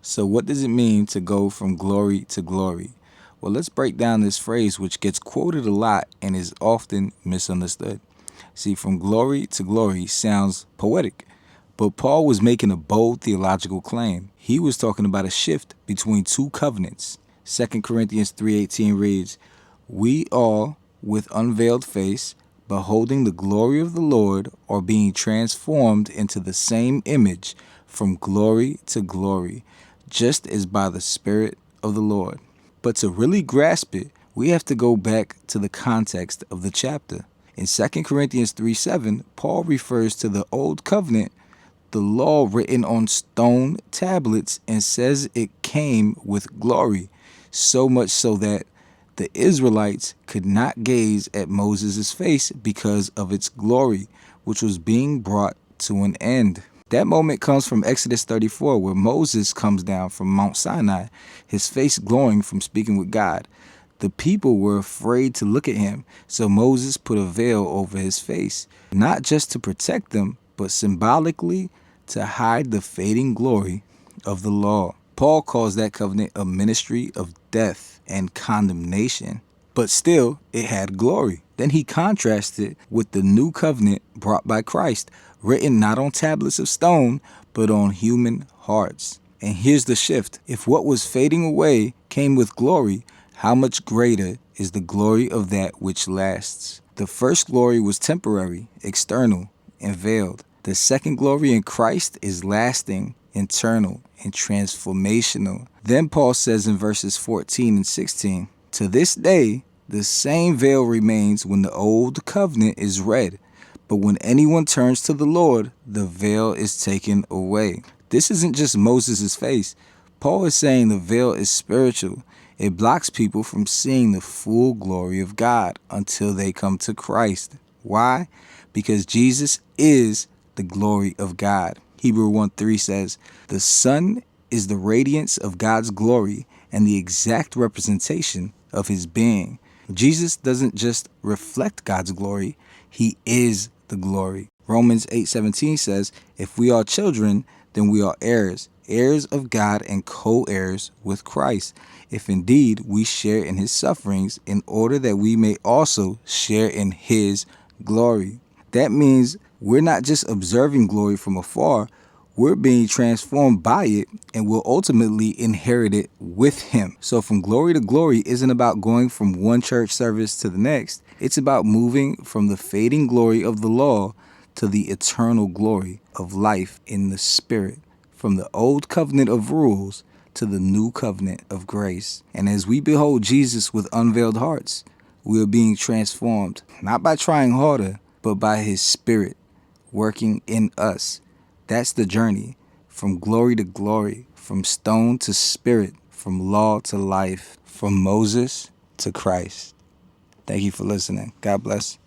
So what does it mean to go from glory to glory? Well, let's break down this phrase, which gets quoted a lot and is often misunderstood. See, from glory to glory sounds poetic, but Paul was making a bold theological claim. He was talking about a shift between two covenants. 2 Corinthians 3:18 reads, "We all, with unveiled face, beholding the glory of the Lord, are being transformed into the same image from glory to glory, just as by the Spirit of the Lord." But to really grasp it, we have to go back to the context of the chapter. In 2 Corinthians 3:7, Paul refers to the old covenant, the law written on stone tablets, and says it came with glory, so much so that the Israelites could not gaze at Moses' face because of its glory, which was being brought to an end. That moment comes from Exodus 34, where Moses comes down from Mount Sinai, his face glowing from speaking with God. The people were afraid to look at him, so Moses put a veil over his face, not just to protect them, but symbolically to hide the fading glory of the law. Paul calls that covenant a ministry of death and condemnation, but still it had glory. Then he contrasts it with the new covenant brought by Christ, written not on tablets of stone, but on human hearts. And here's the shift. If what was fading away came with glory, how much greater is the glory of that which lasts? The first glory was temporary, external, and veiled. The second glory in Christ is lasting, internal, and transformational. Then Paul says in verses 14 and 16, "To this day, the same veil remains when the old covenant is read, but when anyone turns to the Lord, the veil is taken away." This isn't just Moses' face. Paul is saying the veil is spiritual. It blocks people from seeing the full glory of God until they come to Christ. Why? Because Jesus is the glory of God. Hebrews 1:3 says, "The Son is the radiance of God's glory and the exact representation of his being." Jesus doesn't just reflect God's glory, he is the glory. Romans 8:17 says, "If we are children, then we are heirs, heirs of God and co-heirs with Christ, if indeed we share in his sufferings, in order that we may also share in his glory." That means we're not just observing glory from afar, we're being transformed by it and will ultimately inherit it with him. So from glory to glory isn't about going from one church service to the next. It's about moving from the fading glory of the law to the eternal glory of life in the Spirit, from the old covenant of rules to the new covenant of grace. And as we behold Jesus with unveiled hearts, we are being transformed, not by trying harder, but by his Spirit working in us. That's the journey, from glory to glory, from stone to spirit, from law to life, from Moses to Christ. Thank you for listening. God bless.